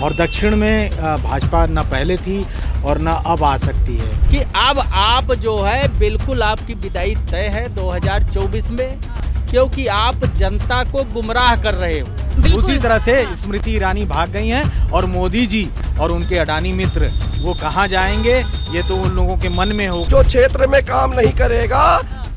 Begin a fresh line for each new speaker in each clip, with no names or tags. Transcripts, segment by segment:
और दक्षिण में भाजपा न पहले थी और न अब आ सकती है
कि अब आप जो है बिल्कुल आपकी विदाई तय है 2024 में, क्योंकि आप जनता को गुमराह कर रहे हो।
उसी तरह से स्मृति ईरानी भाग गई हैं और मोदी जी और उनके अडानी मित्र वो कहाँ जाएंगे ये तो उन लोगों के मन में हो।
जो क्षेत्र में काम नहीं करेगा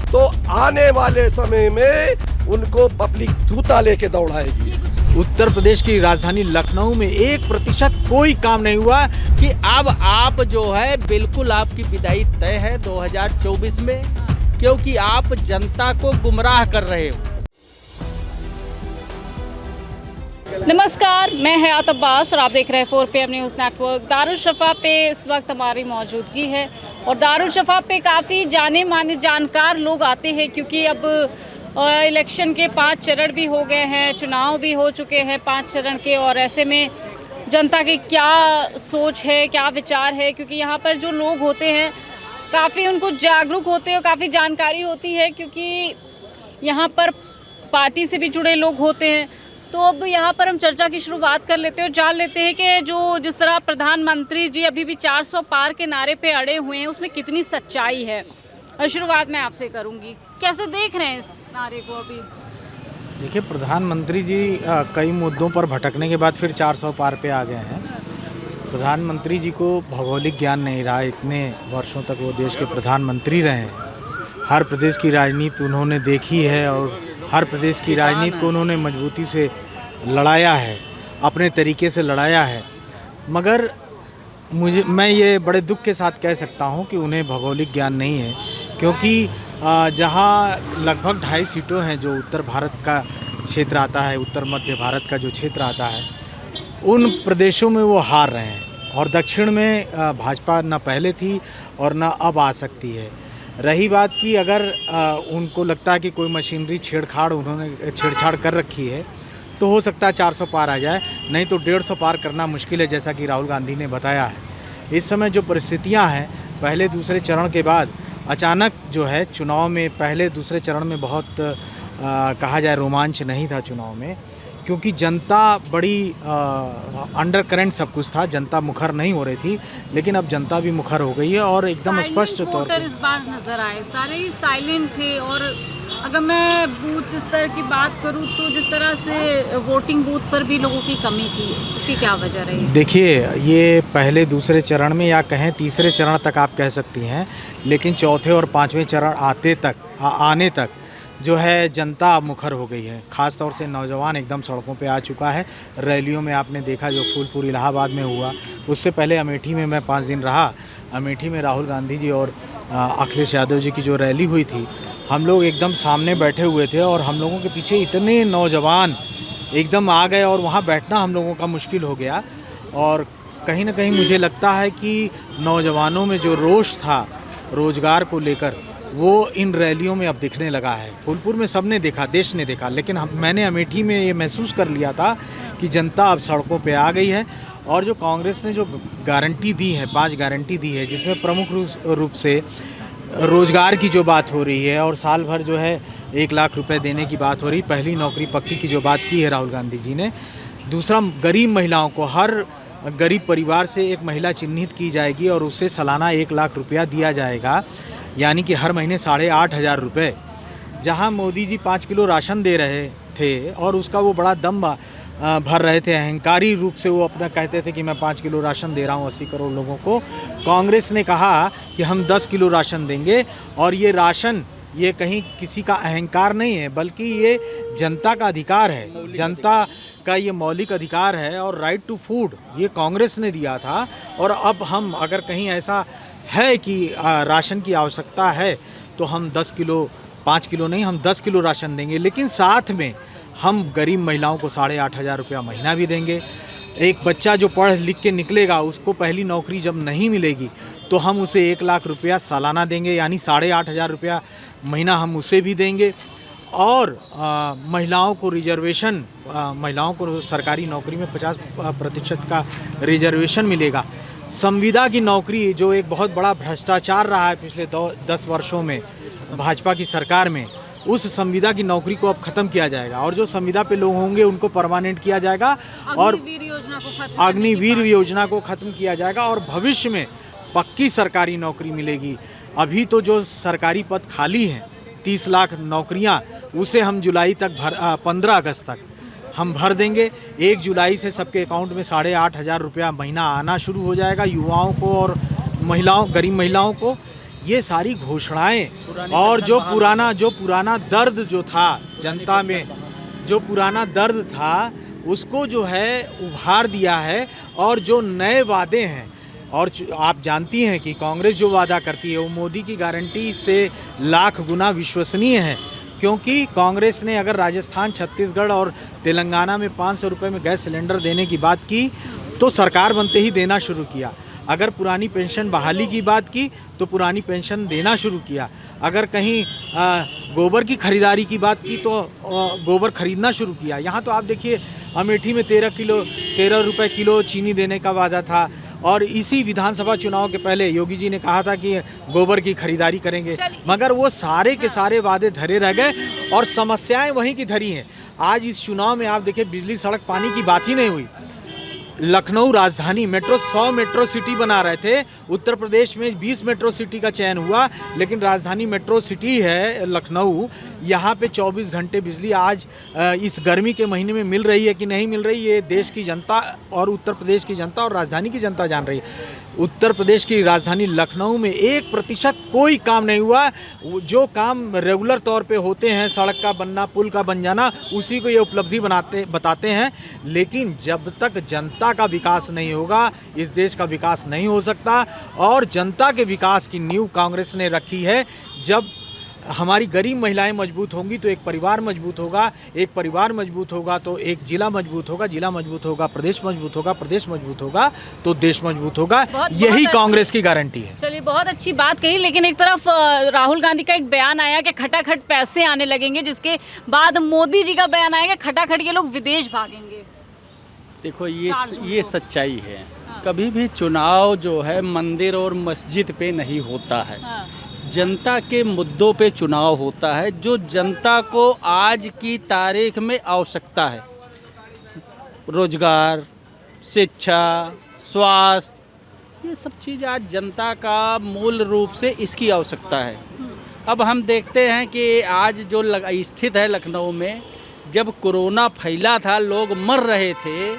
तो आने वाले समय में उनको पब्लिक जूता लेके दौड़ाएगी।
उत्तर प्रदेश की राजधानी लखनऊ में 1% कोई काम नहीं हुआ
कि अब आप जो है बिल्कुल आपकी विदाई तय है 2024 में, क्योंकि आप जनता को गुमराह कर रहे हो।
नमस्कार, मैं हयात अब्बास और आप देख रहे हैं 4PM न्यूज़ नेटवर्क। दारुल-शफ़ा पे इस वक्त हमारी मौजूदगी है और दारुल-शफ़ा पे काफ़ी जाने माने जानकार लोग आते हैं, क्योंकि अब इलेक्शन के 5 चरण भी हो गए हैं, चुनाव भी हो चुके हैं 5 चरण के। और ऐसे में जनता की क्या सोच है, क्या विचार है, क्योंकि यहाँ पर जो लोग होते हैं काफ़ी उनको जागरूक होते हैं और काफ़ी जानकारी होती है, क्योंकि यहाँ पर पार्टी से भी जुड़े लोग होते हैं। तो अब यहाँ पर हम चर्चा की शुरुआत कर लेते हैं और जान लेते हैं कि जिस तरह प्रधानमंत्री जी अभी भी 400 पार के नारे पे अड़े हुए हैं, उसमें कितनी सच्चाई है। और शुरुआत मैं आपसे करूँगी, कैसे देख रहे हैं इस नारे को अभी?
देखिए, प्रधानमंत्री जी कई मुद्दों पर भटकने के बाद फिर 400 पार पे आ गए हैं। प्रधानमंत्री जी को भौगोलिक ज्ञान नहीं रहा, इतने वर्षों तक वो देश के प्रधानमंत्री रहे हैं। हर प्रदेश की राजनीति उन्होंने देखी है और हर प्रदेश की राजनीति को उन्होंने मजबूती से लड़ाया है, अपने तरीके से लड़ाया है। मगर मैं ये बड़े दुख के साथ कह सकता हूँ कि उन्हें भौगोलिक ज्ञान नहीं है, क्योंकि जहाँ लगभग 2.5 सीटों हैं जो उत्तर भारत का क्षेत्र आता है, उत्तर मध्य भारत का जो क्षेत्र आता है, उन प्रदेशों में वो हार रहे हैं। और दक्षिण में भाजपा न पहले थी और न अब आ सकती है। रही बात कि अगर उनको लगता है कि कोई मशीनरी उन्होंने छेड़छाड़ कर रखी है तो हो सकता है 400 पार आ जाए, नहीं तो 150 पार करना मुश्किल है, जैसा कि राहुल गांधी ने बताया है। इस समय जो परिस्थितियां हैं, पहले दूसरे चरण के बाद अचानक जो है चुनाव में पहले दूसरे चरण में बहुत कहा जाए रोमांच नहीं था चुनाव में, क्योंकि जनता बड़ी अंडर करंट सब कुछ था, जनता मुखर नहीं हो रही थी। लेकिन अब जनता भी मुखर हो गई है और एकदम स्पष्ट तौर पर
इस बार नजर आए, सारे ही साइलेंट थे। और अगर मैं बूथ स्तर की बात करूं तो जिस तरह से वोटिंग बूथ पर भी लोगों की कमी थी, इसकी क्या वजह रही?
देखिए, ये पहले दूसरे चरण में या कहें तीसरे चरण तक आप कह सकती हैं, लेकिन चौथे और 5वें चरण आने तक जो है जनता मुखर हो गई है। ख़ास तौर से नौजवान एकदम सड़कों पे आ चुका है। रैलियों में आपने देखा जो फूलपुर इलाहाबाद में हुआ, उससे पहले अमेठी में मैं 5 दिन रहा। अमेठी में राहुल गांधी जी और अखिलेश यादव जी की जो रैली हुई थी, हम लोग एकदम सामने बैठे हुए थे और हम लोगों के पीछे इतने नौजवान एकदम आ गए और वहाँ बैठना हम लोगों का मुश्किल हो गया। और कहीं ना कहीं मुझे लगता है कि नौजवानों में जो रोष था रोज़गार को लेकर, वो इन रैलियों में अब दिखने लगा है। फूलपुर में सबने देखा, देश ने देखा, लेकिन मैंने अमेठी में ये महसूस कर लिया था कि जनता अब सड़कों पे आ गई है। और जो कांग्रेस ने जो गारंटी दी है, 5 गारंटी दी है, जिसमें प्रमुख रूप से रोज़गार की जो बात हो रही है और साल भर जो है 1 लाख रुपए देने की बात हो रही, पहली नौकरी पक्की की जो बात की है राहुल गांधी जी ने। दूसरा, गरीब महिलाओं को, हर गरीब परिवार से एक महिला चिन्हित की जाएगी और उसे सालाना 1 लाख रुपया दिया जाएगा, यानी कि हर महीने 8,500 रुपये। जहाँ मोदी जी 5 किलो राशन दे रहे थे और उसका वो बड़ा दम भर रहे थे, अहंकारी रूप से वो अपना कहते थे कि मैं 5 किलो राशन दे रहा हूँ 80 करोड़ लोगों को। कांग्रेस ने कहा कि हम 10 किलो राशन देंगे और ये राशन ये कहीं किसी का अहंकार नहीं है, बल्कि ये जनता का अधिकार है, जनता का ये मौलिक अधिकार है। और राइट टू फूड ये कांग्रेस ने दिया था। और अब हम अगर कहीं ऐसा है कि राशन की आवश्यकता है तो हम 10 किलो, 5 किलो नहीं, हम 10 किलो राशन देंगे, लेकिन साथ में हम गरीब महिलाओं को 8,500 रुपया महीना भी देंगे। एक बच्चा जो पढ़ लिख के निकलेगा, उसको पहली नौकरी जब नहीं मिलेगी तो हम उसे 1 लाख रुपया सालाना देंगे, यानी 8,500 रुपया महीना हम उसे भी देंगे। और महिलाओं को रिजर्वेशन, महिलाओं को सरकारी नौकरी में 50% का रिजर्वेशन मिलेगा। संविदा की नौकरी, जो एक बहुत बड़ा भ्रष्टाचार रहा है पिछले 10 वर्षों में भाजपा की सरकार में, उस संविदा की नौकरी को अब खत्म किया जाएगा और जो संविदा पे लोग होंगे उनको परमानेंट किया जाएगा और अग्निवीर योजना को खत्म किया जाएगा और भविष्य में पक्की सरकारी नौकरी मिलेगी। अभी तो जो सरकारी पद खाली हैं 30 लाख नौकरियां, उसे हम जुलाई तक 15 अगस्त तक हम भर देंगे। 1 जुलाई से सबके अकाउंट में 8,500 रुपया महीना आना शुरू हो जाएगा युवाओं को और महिलाओं, गरीब महिलाओं को। ये सारी घोषणाएं और जो पुराना दर्द जो था जनता में, जो पुराना दर्द था उसको जो है उभार दिया है और जो नए वादे हैं। और आप जानती हैं कि कांग्रेस जो वादा करती है वो मोदी की गारंटी से लाख गुना विश्वसनीय है, क्योंकि कांग्रेस ने अगर राजस्थान, छत्तीसगढ़ और तेलंगाना में 500 रुपये में गैस सिलेंडर देने की बात की तो सरकार बनते ही देना शुरू किया। अगर पुरानी पेंशन बहाली की बात की तो पुरानी पेंशन देना शुरू किया। अगर कहीं गोबर की खरीदारी की बात की तो गोबर खरीदना शुरू किया। यहाँ तो आप देखिए अमेठी में 13 रुपये किलो चीनी देने का वादा था और इसी विधानसभा चुनाव के पहले योगी जी ने कहा था कि गोबर की खरीदारी करेंगे, मगर वो सारे के सारे वादे धरे रह गए और समस्याएं वहीं की धरी हैं। आज इस चुनाव में आप देखिए बिजली, सड़क, पानी की बात ही नहीं हुई। लखनऊ राजधानी मेट्रो 100 मेट्रो सिटी बना रहे थे, उत्तर प्रदेश में 20 मेट्रो सिटी का चयन हुआ, लेकिन राजधानी मेट्रो सिटी है लखनऊ, यहाँ पे 24 घंटे बिजली आज इस गर्मी के महीने में मिल रही है कि नहीं मिल रही, ये देश की जनता और उत्तर प्रदेश की जनता और राजधानी की जनता जान रही है। उत्तर प्रदेश की राजधानी लखनऊ में 1% कोई काम नहीं हुआ। जो काम रेगुलर तौर पे होते हैं, सड़क का बनना, पुल का बन जाना, उसी को ये उपलब्धि बताते हैं। लेकिन जब तक जनता का विकास नहीं होगा इस देश का विकास नहीं हो सकता। और जनता के विकास की नींव कांग्रेस ने रखी है। जब हमारी गरीब महिलाएं मजबूत होंगी तो एक परिवार मजबूत होगा, एक परिवार मजबूत होगा तो एक जिला मजबूत होगा, जिला मजबूत होगा प्रदेश मजबूत होगा, प्रदेश मजबूत होगा तो देश मजबूत होगा। यही कांग्रेस की गारंटी है।
चलिए, बहुत अच्छी बात कही, लेकिन एक तरफ राहुल गांधी का एक बयान आया कि खटाखट पैसे आने लगेंगे, जिसके बाद मोदी जी का बयान आएगा खटाखट ये लोग विदेश भागेंगे।
देखो ये सच्चाई है। कभी भी चुनाव जो है मंदिर और मस्जिद पे नहीं होता है, जनता के मुद्दों पे चुनाव होता है, जो जनता को आज की तारीख में आवश्यकता है। रोजगार, शिक्षा, स्वास्थ्य, ये सब चीज़ आज जनता का मूल रूप से इसकी आवश्यकता है। अब हम देखते हैं कि आज जो स्थित है लखनऊ में, जब कोरोना फैला था, लोग मर रहे थे,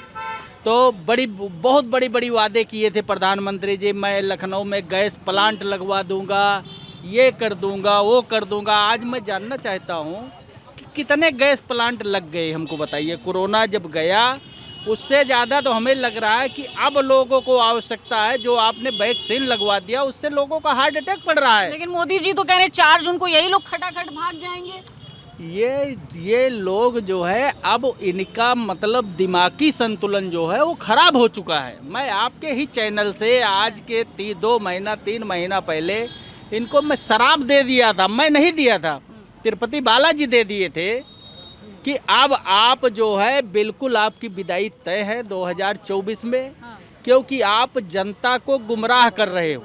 तो बहुत बड़ी वादे किए थे प्रधानमंत्री जी, मैं लखनऊ में गैस प्लांट लगवा दूंगा, ये कर दूंगा, वो कर दूंगा। आज मैं जानना चाहता हूँ कि कितने गैस प्लांट लग गए, हमको बताइए। कोरोना जब गया उससे ज़्यादा तो हमें लग रहा है कि अब लोगों को आवश्यकता है, जो आपने वैक्सीन लगवा दिया उससे लोगों का हार्ट अटैक पड़ रहा है।
लेकिन मोदी जी तो कह रहे 4 जून को यही लोग खटाखट भाग जाएंगे।
ये लोग जो है, अब इनका मतलब दिमागी संतुलन जो है वो खराब हो चुका है। मैं आपके ही चैनल से आज के 3 महीना पहले इनको मैं शराब दे दिया था, मैं नहीं दिया था, तिरुपति बालाजी दे दिए थे कि अब आप जो है बिल्कुल आपकी विदाई तय है 2024 में, क्योंकि आप जनता को गुमराह कर रहे हो।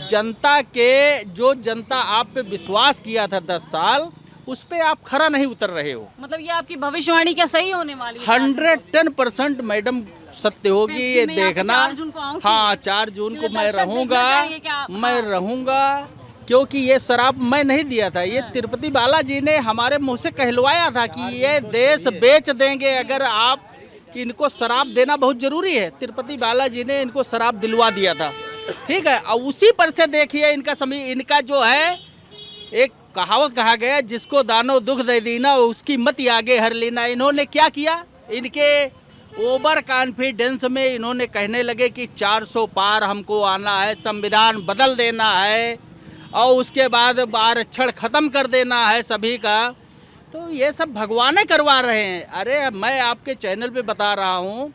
जनता आप पे विश्वास किया था 10 साल, उस पे आप खरा नहीं उतर रहे हो।
मतलब ये आपकी भविष्यवाणी क्या सही होने वाली है?
110% मैडम सत्य होगी, ये देखना।
4 जून को आऊंगी।
हाँ, 4 जून को मैं रहूँगा, क्योंकि ये शराब मैं नहीं दिया था, ये तिरुपति बालाजी ने हमारे मुंह से कहलवाया था कि ये देश बेच देंगे अगर आप, कि इनको शराब देना बहुत जरूरी है। तिरुपति बालाजी ने इनको शराब दिलवा दिया था, ठीक है। और उसी पर से देखिए इनका जो है, एक कहावत कहा गया, जिसको दानो दुख दे दीना उसकी मत आगे हर लेना। इन्होंने क्या किया, इनके ओवर कॉन्फिडेंस में इन्होंने कहने लगे कि 400 पार हमको आना है, संविधान बदल देना है और उसके बाद आरक्षण ख़त्म कर देना है सभी का। तो ये सब भगवाने करवा रहे हैं। अरे मैं आपके चैनल पे बता रहा हूँ,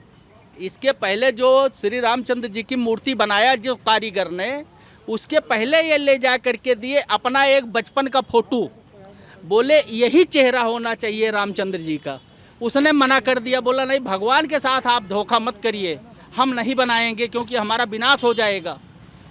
इसके पहले जो श्री रामचंद्र जी की मूर्ति बनाया जो कारीगर ने, उसके पहले ये ले जा करके दिए अपना एक बचपन का फोटो, बोले यही चेहरा होना चाहिए रामचंद्र जी का। उसने मना कर दिया, बोला नहीं, भगवान के साथ आप धोखा मत करिए, हम नहीं बनाएंगे क्योंकि हमारा विनाश हो जाएगा।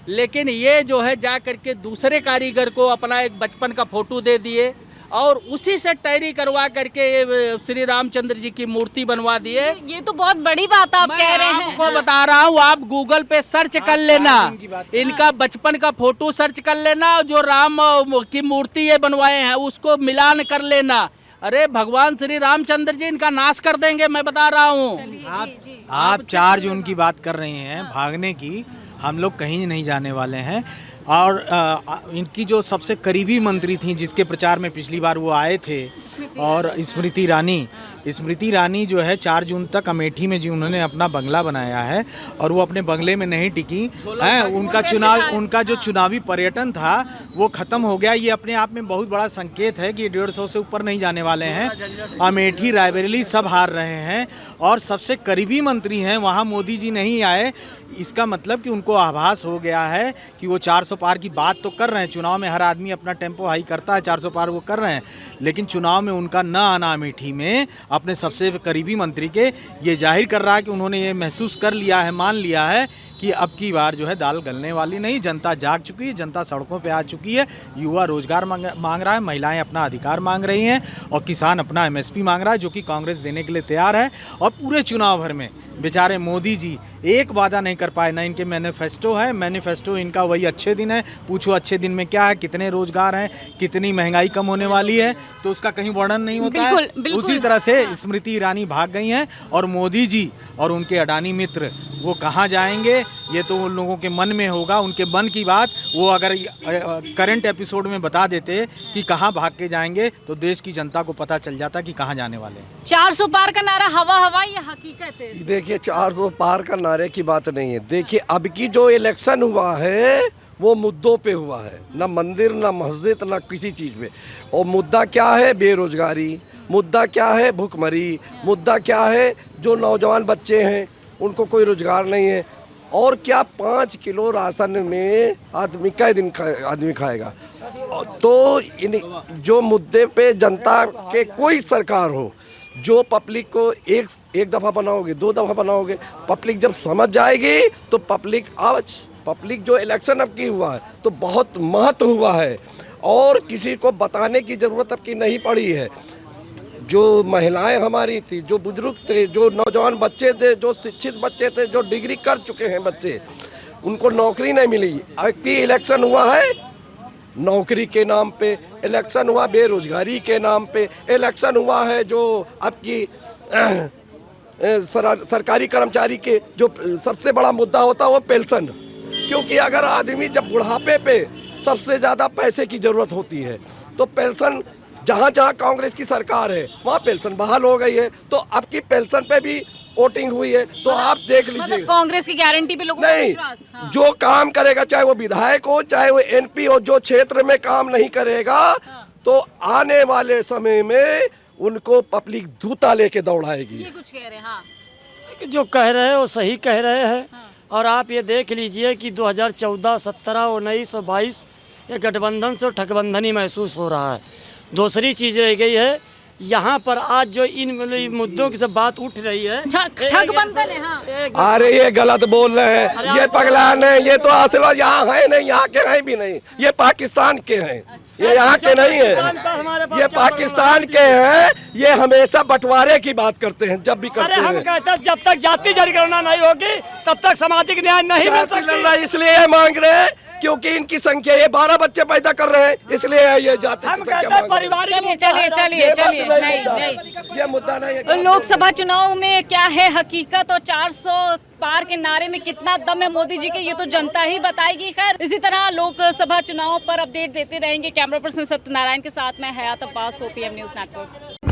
लेकिन ये जो है जा करके दूसरे कारीगर को अपना एक बचपन का फोटो दे दिए और उसी से टैरी करवा करके ये श्री रामचंद्र जी की मूर्ति बनवा दिए।
ये तो बहुत बड़ी बात आप कह रहे हैं।
आपको बता रहा हूँ, आप गूगल पे सर्च कर लेना, इनका बचपन का फोटो सर्च कर लेना, जो राम की मूर्ति ये बनवाए हैं उसको मिलान कर लेना। अरे भगवान श्री रामचंद्र जी इनका नाश कर देंगे, मैं बता रहा हूँ।
आप 4 जून की बात कर रहे हैं भागने की, हम लोग कहीं नहीं जाने वाले हैं। और इनकी जो सबसे करीबी मंत्री थी जिसके प्रचार में पिछली बार वो आए थे, और स्मृति ईरानी जो है 4 जून तक अमेठी में जी उन्होंने अपना बंगला बनाया है और वो अपने बंगले में नहीं टिकी हैं। उनका जो चुनावी पर्यटन था वो ख़त्म हो गया। ये अपने आप में बहुत बड़ा संकेत है कि 150 से ऊपर नहीं जाने वाले हैं। अमेठी, रायबरेली सब हार रहे हैं और सबसे करीबी मंत्री हैं वहाँ मोदी जी नहीं आए। इसका मतलब कि उनको आभास हो गया है कि वो 400 पार की बात तो कर रहे हैं। चुनाव में हर आदमी अपना टेम्पो हाई करता है, 400 पार वो कर रहे हैं, लेकिन चुनाव में उनका न आना अमेठी में अपने सबसे करीबी मंत्री के ये जाहिर कर रहा है कि उन्होंने ये महसूस कर लिया है, मान लिया है कि अब की बार जो है दाल गलने वाली नहीं। जनता जाग चुकी है, जनता सड़कों पे आ चुकी है, युवा रोजगार मांग रहा है, महिलाएं अपना अधिकार मांग रही हैं और किसान अपना MSP मांग रहा है, जो कि कांग्रेस देने के लिए तैयार है। और पूरे चुनाव भर में बेचारे मोदी जी एक वादा नहीं कर पाए, ना इनके मैनिफेस्टो इनका वही अच्छे दिन है। पूछो अच्छे दिन में क्या है, कितने रोजगार हैं, कितनी महंगाई कम होने वाली है, तो उसका कहीं वर्णन नहीं होता है। उसी तरह से स्मृति ईरानी भाग गई हैं और मोदी जी और उनके अडानी मित्र वो कहाँ जाएंगे ये तो उन लोगों के मन में होगा। उनके मन की बात वो अगर करंट एपिसोड में बता देते कि कहाँ भाग के जाएंगे तो देश की जनता को पता चल जाता कि कहाँ जाने वाले हैं।
400 पार का नारा हवा या हकीकत है?
देखिए 400 पार का नारे की बात नहीं है। देखिए अब की जो इलेक्शन हुआ है वो मुद्दों पे हुआ है, ना मंदिर ना मस्जिद ना किसी चीज़ में। और मुद्दा क्या है? बेरोजगारी। मुद्दा क्या है? भूखमरी। मुद्दा क्या है? जो नौजवान बच्चे हैं उनको कोई रोजगार नहीं है। और क्या 5 किलो राशन में आदमी कै दिन आदमी खाएगा? तो जो मुद्दे पे जनता के कोई सरकार हो, जो पब्लिक को एक दफ़ा बनाओगे, 2 दफ़ा बनाओगे, पब्लिक जब समझ जाएगी तो पब्लिक जो इलेक्शन अब की हुआ है तो बहुत महत्व हुआ है और किसी को बताने की ज़रूरत अब की नहीं पड़ी है। जो महिलाएं हमारी थी, जो बुजुर्ग थे, जो नौजवान बच्चे थे, जो शिक्षित बच्चे थे, जो डिग्री कर चुके हैं बच्चे, उनको नौकरी नहीं मिली। अब भी इलेक्शन हुआ है नौकरी के नाम पे, इलेक्शन हुआ बेरोजगारी के नाम पे, इलेक्शन हुआ है जो आपकी सरकारी कर्मचारी के जो सबसे बड़ा मुद्दा होता है वो पेंशन। क्योंकि अगर आदमी जब बुढ़ापे पे सबसे ज़्यादा पैसे की ज़रूरत होती है तो पेंशन जहाँ जहाँ कांग्रेस की सरकार है वहाँ पेंशन बहाल हो गई है। तो अब की पेंशन पे भी वोटिंग हुई है तो आप देख लीजिए।
कांग्रेस की गारंटी पे लोगों को
नहीं,
विश्वास। हाँ।
जो काम करेगा चाहे वो विधायक हो चाहे वो MP हो, जो क्षेत्र में काम नहीं करेगा तो आने वाले समय में उनको पब्लिक धूता लेके दौड़ाएगी।
ये कुछ कह रहे हैं। हाँ।
जो कह रहे हैं वो सही कह रहे हैं। और आप ये देख लीजिए कि 2014, 17, 19 और 22 ये गठबंधन से ठगबंधन ही महसूस हो रहा है। दूसरी चीज़ रह गई है यहाँ पर आज जो इन मुद्दों की सब बात उठ रही है,
ठगबंधन है। हाँ।
अरे ये गलत बोल रहे हैं, ये पगलान है, ये तो आशीर्वाद यहाँ है नहीं, यहाँ के हैं भी नहीं, ये पाकिस्तान के हैं। ये यहाँ के नहीं है, ये पाकिस्तान के हैं। ये हमेशा बंटवारे की बात करते हैं जब भी करते हैं।
हम कहते हैं जब तक जाति जनगणना नहीं होगी तब तक सामाजिक न्याय नहीं मिल सकता।
इसलिए मांग रहे हैं क्योंकि इनकी संख्या ये 12 बच्चे पैदा कर रहे हैं, इसलिए ये जाति की संख्या
परिवार।
चलिए नहीं,
ये मुद्दा नहीं है।
लोकसभा चुनाव में क्या है हकीकत और 400 पार के नारे में कितना दम है मोदी जी के, ये तो जनता ही बताएगी। खैर इसी तरह लोकसभा चुनाव पर अपडेट देते रहेंगे। कैमरा पर्सन सत्यनारायण के साथ मैं हयात अब्बास, OPM न्यूज़ नेटवर्क।